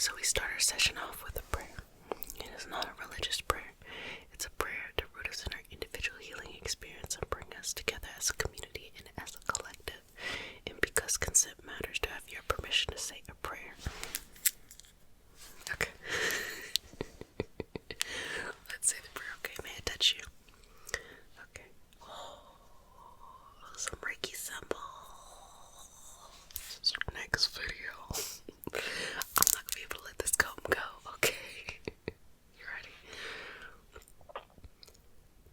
So we start our session off with a prayer. It is not a religious prayer. It's a prayer to root us in our individual healing experience and bring us together as a community and as a collective. And because consent matters, to have your permission to say a prayer. Okay. Let's say the prayer. Okay, may I touch you? Okay. Oh, some Reiki symbol. This is our next video. I'm not gonna be able to let this comb go, okay? You ready?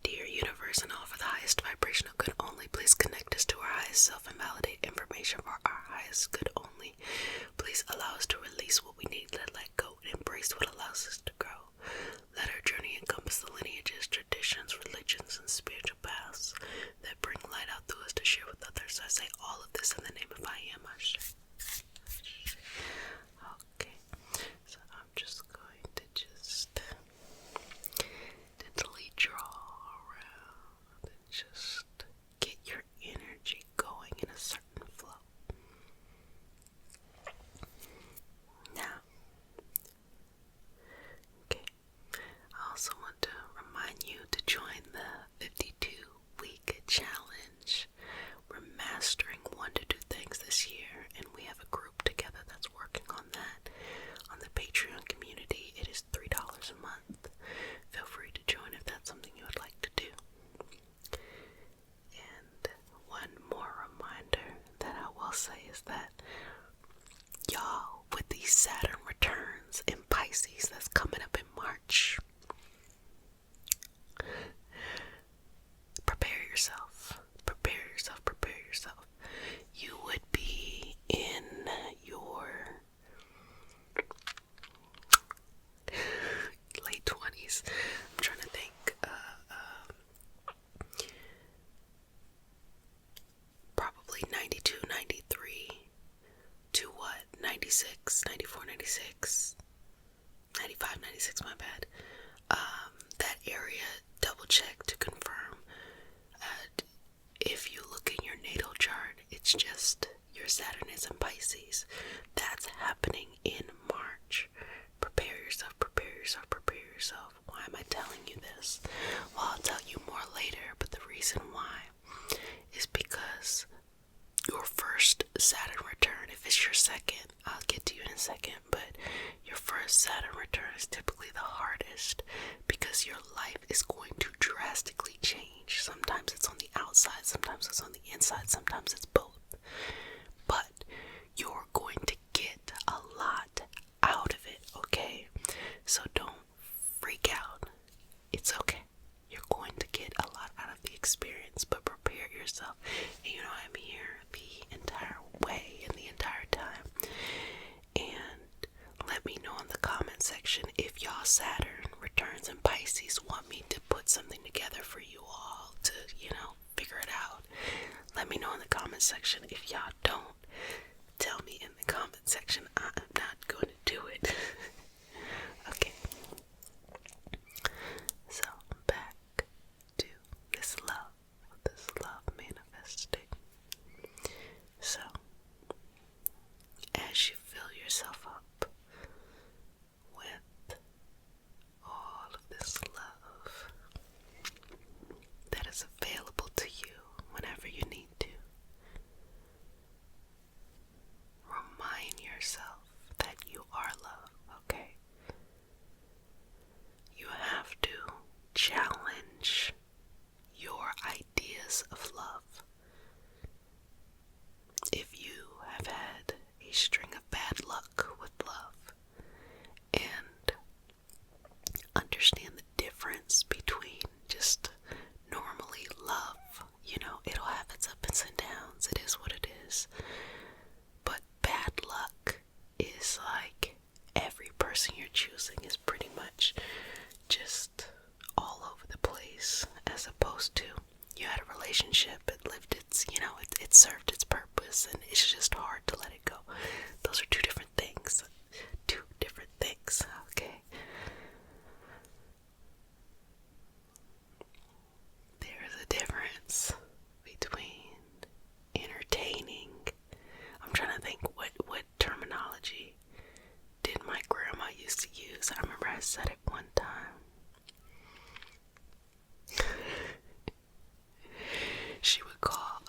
Dear universe and all for the highest vibrational good only, please connect us to our highest self and validate information for our highest good only. Please allow us to release what we need to let go and embrace what allows us to grow. Let our journey encompass the lineages, traditions, religions, and spiritual paths that bring light out through us to share with others. I say all of this in the name of I am. Okay, so I'm just going to gently draw around and just get your energy going in a certain flow. Now, okay, I also want to remind you to join the 52-week challenge. We're mastering 1 to 2 things this year, and we have a group together that's working on that. On the Patreon community, it is $3 a month. Feel free to join if that's something you would like to do. And one more reminder that I will say is that, y'all, with these Saturn returns in Pisces that's coming up in March, prepare yourself. You would be in your late 20s. I'm trying to think. Probably 92, 93 to what? 96, 94, 96, 95, 96, my bad. That area, double check to confirm. If you look in your natal chart, it's just your Saturn is in Pisces. That's happening in March. Prepare yourself. Why am I telling you this? Well, I'll tell you more later, but the reason why is because your first Saturn return, if it's your second, I'll get to you in a second, but your first Saturn return is typically the hardest because your life is going to drastically change. Sometimes it's on the outside, sometimes it's on the inside, sometimes it's both. But you're going to get a lot out of it, okay? So don't freak out. It's okay. You're going to get a lot out of the experience, but prepare yourself. And you know, I'm here the entire way and the entire time. And let me know in the comment section if y'all Saturn returns in Pisces want me to put something together for you all to, figure it out. Let me know in the comment section. If y'all don't, tell me in the comment section. I am not going to do it. Okay. So, back to this love manifesting. So, as you fill yourself up with all of this love that is available to you whenever you need to, remind yourself that you are love, okay? You have to challenge your ideas of love. If you have had a string of bad luck with love and understand the difference between just normally love, it'll have its ups and downs, it is what it is. But bad luck is like every person you're choosing is pretty much just all over the place, as opposed to you had a relationship, it lived its, it served its purpose, and it's just hard to let it go. Those are two different things, okay? There's a difference between entertaining. I'm trying to think what terminology did my grandma said it one time. She would call,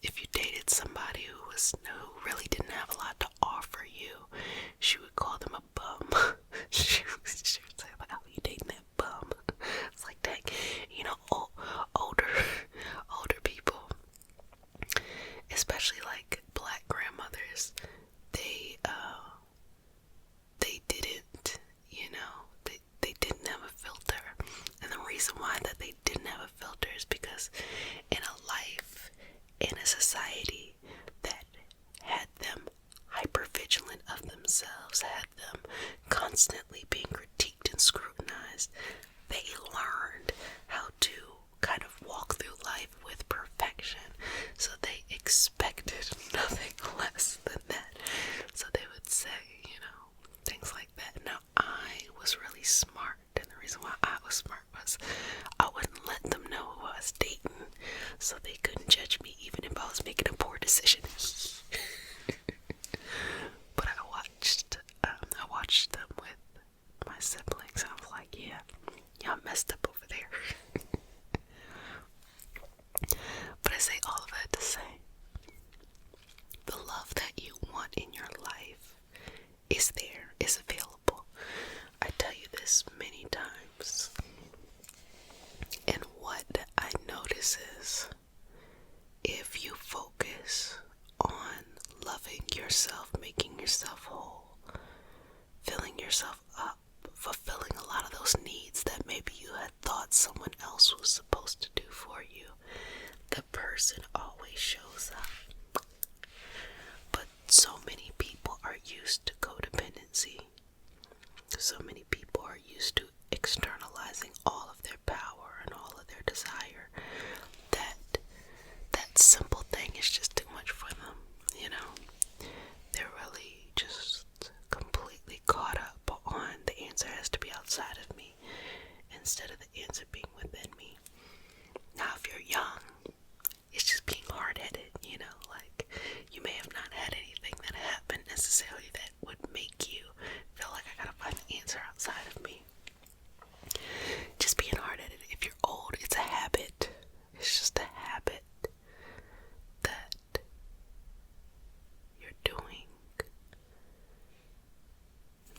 if you dated somebody who really didn't have a lot to offer you, she would call them a bum. she would say, like, oh, you dating that bum? It's like, dang, older people, especially like black grandmothers, they didn't, they didn't have a filter. And the reason why that they didn't have a filter is because in a life, in a society that had them hyper vigilant of themselves, had them constantly being critiqued and scrutinized, they learned how to kind of walk through life with perfection. So they expected nothing less than that. So they would say, things like that. Now, I was really smart, and the reason why I was smart was I wouldn't let them know who I was dating, so they couldn't judge me even if I was making a poor decision. But I watched them with my siblings. I was like, yeah, y'all messed up over there. But I say all of that to say, the love that you want in your life is there, is available. I tell you this many times. And what I notice is, if you focus on loving yourself, making yourself whole, filling yourself up, fulfilling a lot of those needs that maybe you had thought someone else was supposed to do for you, the person always shows up. But so many people are used to codependency. So many people are used to externalizing all of their power and all of their desire, that simple thing is just too much for them, They're really just completely caught up on the answer has to be outside of me instead of the answer being within me. Now, if you're young, it's just being hard-headed, like you may have not had anything that happened necessarily that would make you feel like I gotta find the answer outside of me. Just being hard-headed. If you're old, it's a habit. It's just a habit that you're doing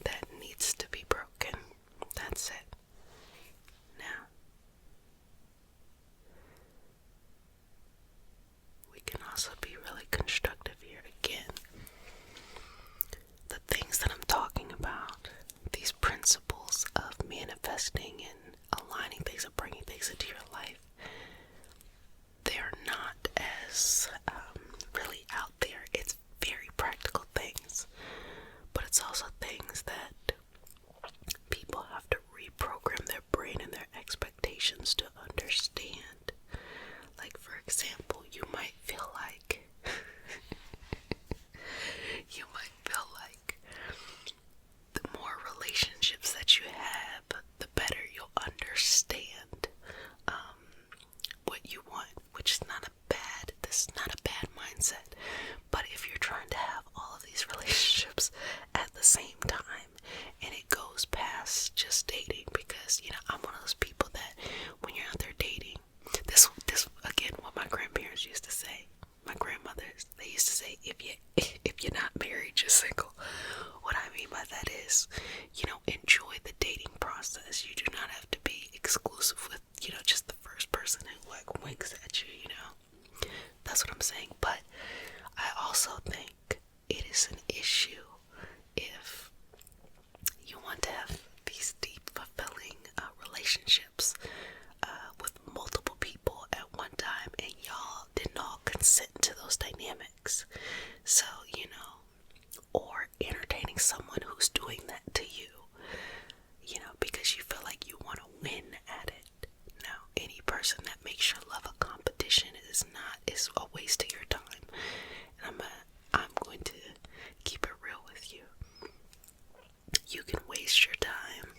that needs to be broken. That's it. Now, we can also be really constructive here again. The things that I'm talking about, these principles of manifesting and aligning things and bringing things into your life, they're not as really out there. It's very practical things, but it's also things that people have to reprogram their brain and their expectations to understand. Like, for example, you might feel like the more relationships that you have, the better you'll understand what you want, which is this is not a bad mindset. But if you're trying to have all of these relationships at the same time, and it goes past just dating, because I'm one of those people that when you're out there dating, this again, what my grandparents used to say, my grandmothers, they used to say, if you're not married, you're single. What I mean by that is, enjoy the dating process. You do not have to be exclusive with, just the first person who like winks at you, That's what I'm saying. But I also think it is an issue if you want to have these deep, fulfilling relationships with multiple people at one time, and y'all didn't all consent to those dynamics. So, or entertaining someone who's doing that to you, because you feel like you want to win at it. Now, any person that makes your love a competition is a waste of your time. And I'm going to keep it real with you. You can waste your time,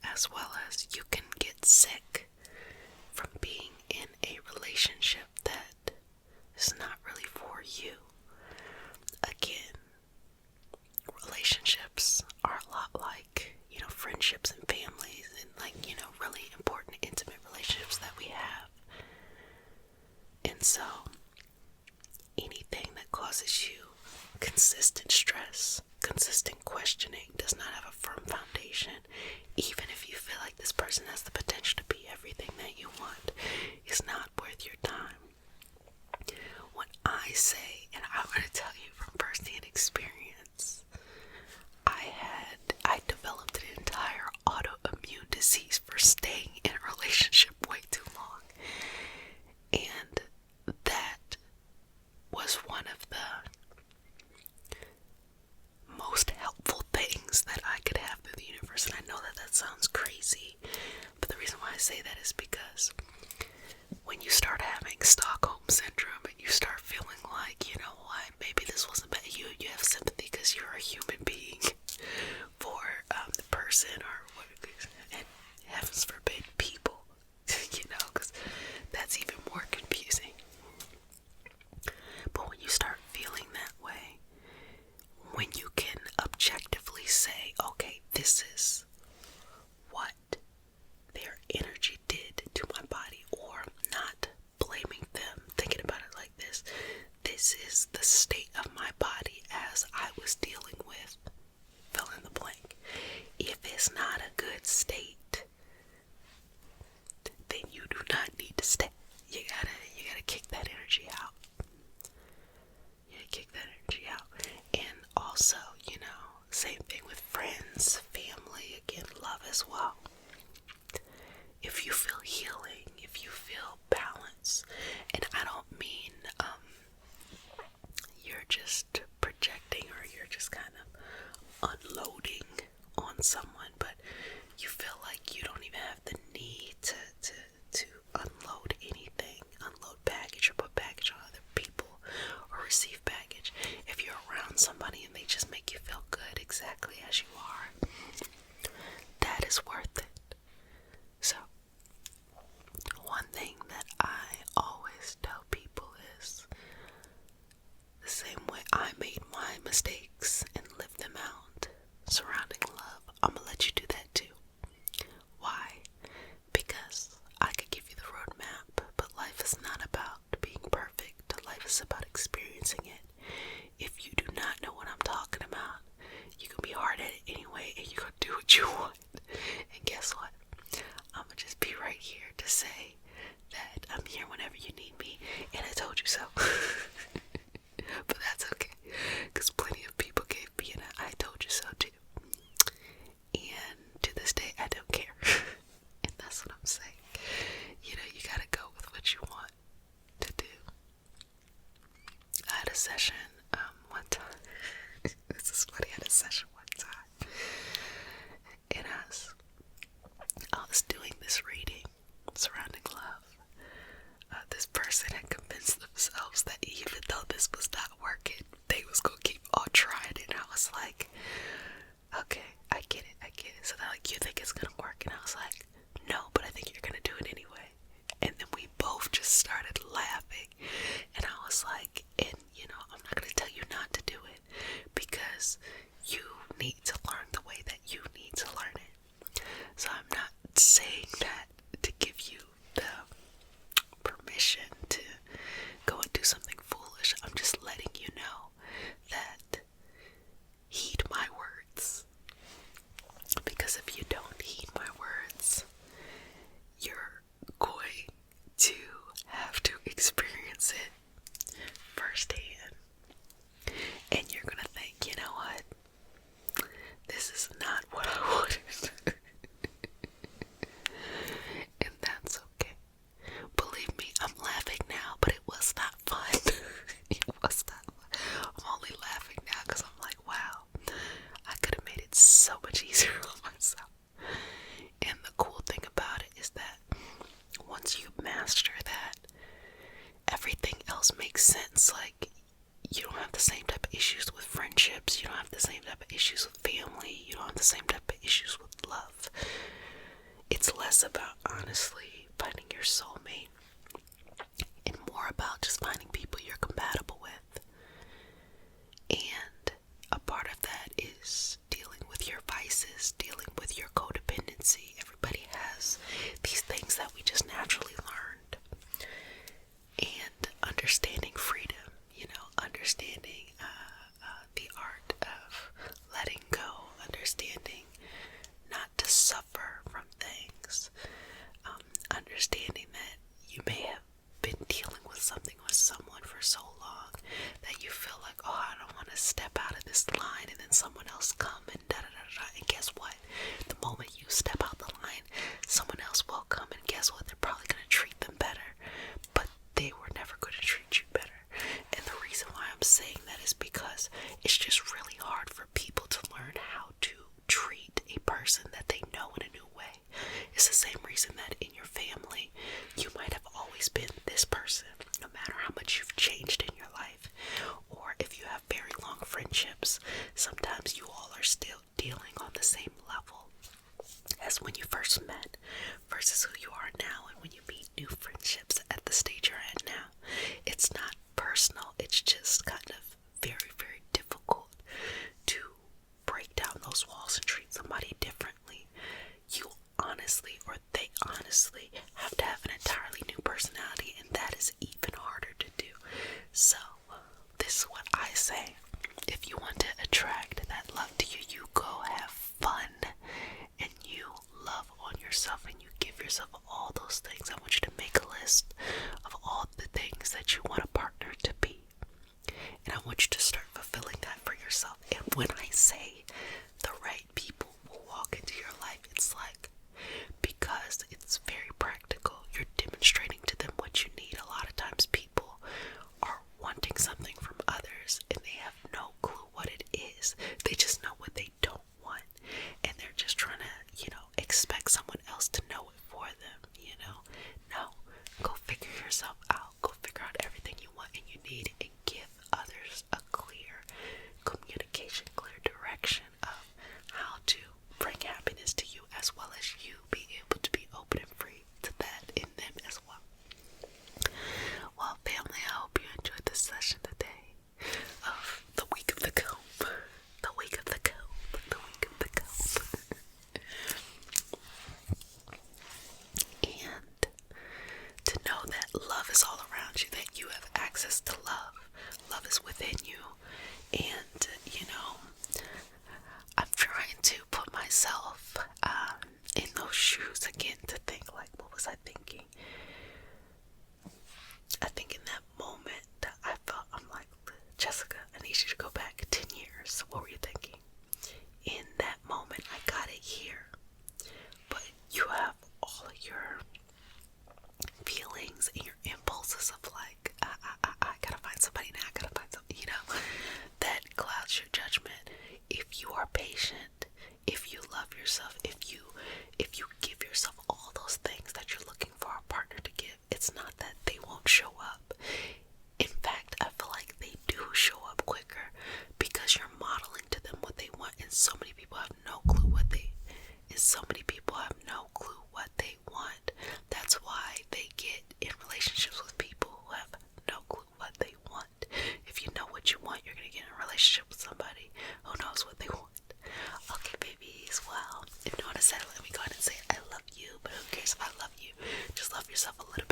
as well as you can get sick from being in a relationship that is not really for you. Again, relationships are a lot like, beginning does not have a firm foundation, even if you feel like this person has the potential to be everything that you want, is not worth your time. When I say, and I want to tell you from firsthand experience, I developed an entire autoimmune disease for staying in a relationship way too long. And that was one of the most helpful things that I could have through the universe. And I know that sounds crazy, but the reason why I say that is because when you start having Stockholm syndrome and you start feeling like, you know what, maybe this wasn't about you, you have sympathy because you're a human being for the person, or what, and heavens forbid, people, you know, because that's even more confusing. But when you start feeling that way, when you can objectively say, okay, this is what their energy did to my body, or not blaming them, thinking about it like this is the state of my body as I was dealing with fill in the blank. If it's not a good state, then you do not need to stay. You gotta kick that energy out. You gotta kick that energy out. And also, you know, same thing with friends, family, again, love as well. If you feel healing, if you feel balance, and I don't mean you're just projecting or you're just kind of unloading on someone, but you feel like you don't even have the need to unload anything, unload baggage or put baggage on other people or receive baggage. If you're around somebody and they just make you feel good exactly as you are, that is worth it. So, one thing that I always tell people is the same way I made my mistakes and lived them out surrounding love, I'm gonna let you do that too. Why? Because I could give you the roadmap, but life is not about being perfect. Life is about experiencing it. If you do not know what I'm talking about, you can be hard at it anyway, and you're gonna do what you want. And guess what? I'm gonna just be right here to say that I'm here whenever you need me, and I told you so. But that's okay, because plenty of people gave me an I told you so too. And to this day, I don't care. And that's what I'm saying. You know, you gotta go with what you want to do. I had a session one time. This is funny. I had a session one time. And I was doing this reading surrounding love. This person had convinced themselves that even though this was not working, they was gonna keep on trying it. And I was like, okay, I get it. So they're like, you think it's gonna work? And I was like, no, but I think you're gonna do it anyway. And then we both just started laughing. And I was like, and you know, I'm not gonna tell you not to do it, because you need to learn the way that you need to learn it. So I'm not saying that to give you the permission to go and do something foolish. I'm just letting you know that heed my words. Because if you don't heed my words, you're going to have to experience it firsthand. And you're gonna think, you know what? This is not what I wanted. And that's okay. Believe me, I'm laughing now, but it was not fun. It was not fun. I'm only laughing now because I'm like, wow, I could have made it so much easier on myself. And the cool thing about it is that once you master that, everything else makes sense. Like, you don't have the same type of issues with friendships, you don't have the same type of issues with family, you don't have the same type of issues with love. It's less about, honestly, finding your soulmate and more about just finding people you're compatible with. And a part of that is dealing with your vices, dealing with your codependency. Everybody has these things that we just naturally learned. And understanding freedom, you know, understanding the art of letting go, person that they know in a new way. It's the same reason that in your family, you might have always been this person, no matter how much you've changed in your life. Or if you have very long friendships, sometimes you all are still dealing on the same level as when you first met versus who you are now. And when you meet new friendships at the stage you're at now, it's not personal, it's just kind of very, very difficult to break down those walls and treat somebody differently. You honestly, or they honestly, have to have an entirely new personality, and that is even harder to do. So this is what I say: if you want to attract that love to you, you go have fun and you love on yourself and you give yourself all those things. I want you to make a list of all the things that you want a partner to be, and I want you to start fulfilling that for yourself. And when I say the right people will walk into your life, it's like, because it's very practical. You're demonstrating to them what you need. A lot of times people are wanting something from others and they have no clue what it is. They just know what they don't want, and they're just trying to, expect someone else to know it for them, No, go figure yourself out. Go figure out everything you want and you need, and give others a clear communication, clear direction of how to bring happiness to you, as well as you be able to be open and free to that in them as well. Well, family, I hope you enjoyed this session today of the week of the comb. The week of the comb. The week of the comb. And to know that love is all around you, that you have access to love. Love is within you. And, I'm trying to put myself in those shoes again, to think, like, what was I thinking? I think in that moment that I felt, I'm like, Jessica, I need you to go back 10 years. What were you thinking? In that moment, I got it here. But you have all of your feelings and your impulses of like, I gotta find somebody now, I gotta find somebody, that clouds your judgment. If you are patient, if you love yourself, if you give yourself all those things that you're looking for a partner to give, it's not that they won't show up. In fact, I feel like they do show up quicker because you're modeling to them what they want, and so many people have no clue what they want. That's why they get in relationships with people who have no clue what they want. If you know what you want, you're gonna get in a relationship with somebody who knows what they want. Okay, babies, well, if you want to say it, let me go ahead and say it. I love you, but who cares if I love you? Just love yourself a little